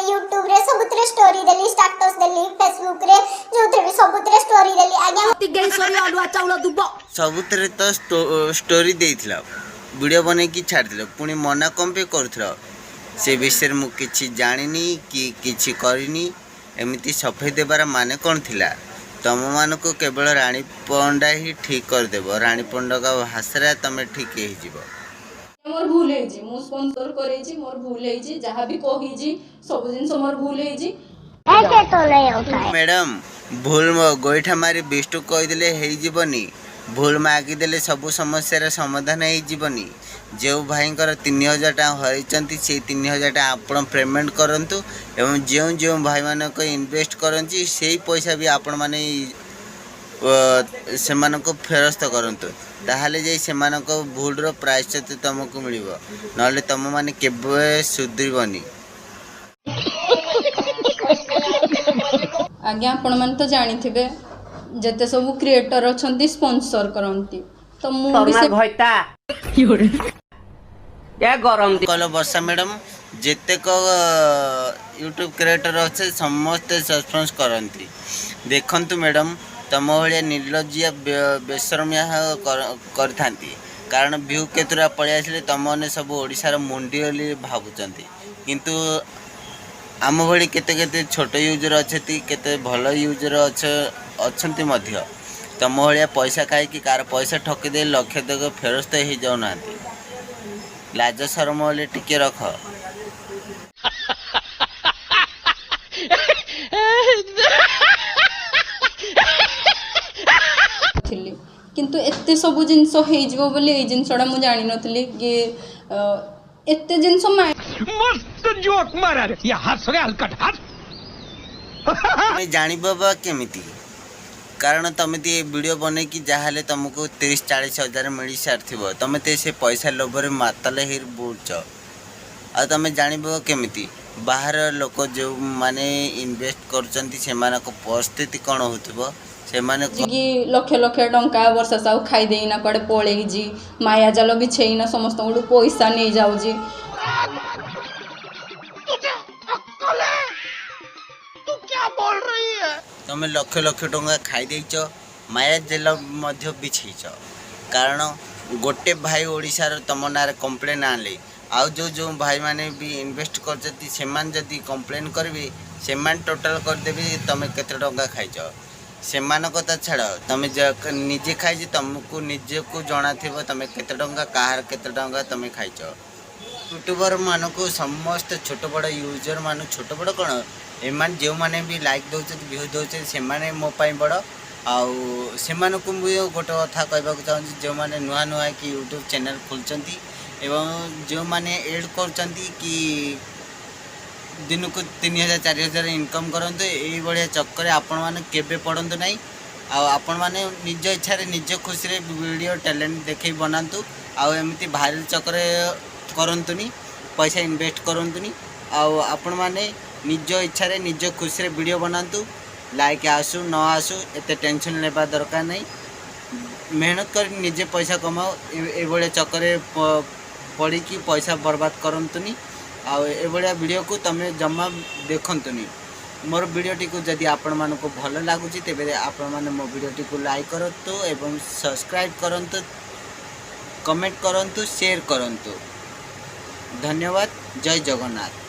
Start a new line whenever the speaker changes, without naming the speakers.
YouTube रे सबुतरे story देली status देली Facebook रे जोथरे भी सबुतरे स्टोरी देली आज्ञा
तिगई सरी अलुआ चाउल दुब
सबुतरे तो स्टोरी देइथिला वीडियो बने की छाड़थिला पुणी मना कम पे करथिला से विषय मु किछि जानिनी कि किछि करिनी एमिति सफेई देबार माने कोन थिला तुम मान को केवल रानी पंडा ही ठीक कर देब रानी पंडा का भाषा तुम ठीक हो
मोर भूल है मु स्पॉन्सर करे मोर भूल है जहाँ भी कही सब जिन मोर भूल है
ऐसे तो नहीं होता है
मैडम भूल गोईठा मारी बिष्टु कहीदेले होनी भूल मागिदेले सब समस्या समाधान होनी जो भाई 3000 टका हरई से 3000 टका आप पेमेंट करूँ एवं जो जो भाई मानक इन्वेस्ट करती से पैसा भी आपण मैंने से फेरस्त करूँ ताहले जाई से भूलर प्रायश्चित तुमको मिल ना तुम मैंने केवे सुधरबनी
आज्ञा आपण मैंने तो जानी थे जते सब क्रिएटर अच्छा स्पॉन्सर करती तो
गरम कल वर्षा मैडम जेतेक यूट्यूब क्रिएटर अच्छे समस्ते सस्पेंस करती देखंतु मैडम तुम भाया निर्लज्जिया बेशरमिया करता कारण व्यू केतुरा पलि आसले तुम मैंने सब ओडिशार मुंडी बोली भावुंट किंतु आम भाई केते केते छोट यूजर अच्छे केते भल यूजर अच्छे मध्य तुम भाया पैसा खाई कार पैसा ठकीदे लक्ष्य तक फेरस्त हो जाऊना लाज शरम बोले टिके रख
किंतु एते सब जिनस हो बोली ए जिनसटा मु जानी नथली कि एते जिनस
मस्त जोक मारा रे या हंस रे हलकट हंस
मैं जानी बाबा केमिति कारण तुम तो ये वीडियो बने कि जहाँ तुमको 30-40 हजार मिल सारी तुम तो से पैसा लोभर मातल ही बुलच आ तुम जान केमिति बाहर लोक जो माने इन्वेस्ट कर परिस्थिति कौन हो
लक्ष लक्ष टंका वर्षा साहू खाई देना कड़े पलैजी माया जाल बिछेना समस्त पैसा नहीं जाऊँगी
तुम लक्ष लक्ष टंका खाई देच माया जेल बिछेच कारण गोटे भाई ओडिशार तुम ना कंप्लेन आने आउ जो जो भाई माने भी इन्वेस्ट करदी कंप्लेन करेंगे से टोटाल करदेवी तुम केते टंका खाइच से कथा छाड़ तुम निजे खाई तुमको निजे को जना थी तुम केते टंका कहार केते टंका तुम खाइच यूट्यूबर मान को समस्त छोट बड़ यूजर मान छोट बड़ कौन एमान जो माने भी लाइक दौरान भ्यू दौरान से मो बड़ आउ से गोटे कथा कहवाक चाहूँगी जो मैंने नुआ नुआ कि यूट्यूब चैनल खोलती एवं जो मैंने एड कर दिन को 3000-4000 इनकम करते ये चक्कर आपण मैंने केवे पड़तु ना आपण मैंने निज इच्छा निज खुशी वीडियो टैलेंट देखे बनातु आमती भाइराल चक्कर करतुनी पैसा इन्वेस्ट करतुनी आपण मैंने निज इच्छा निज खुशी वीडियो बनातु लाइक आसू न आसू एते टेंशन लेबा दरकार नहीं मेहनत कर निजे पैसा कमाओ ये चक्कर पड़ी कि पैसा बर्बाद करतुनी आया वीडियो को तुम जमा देखंतुनी मोर वीडियो टी को जदि आपण मानको को भल लागुची तेबे आपण माने मो वीडियो टी को लाइक करंतु एवं सब्सक्राइब करंतु कमेंट करंतु शेयर करंतु धन्यवाद जय जगन्नाथ।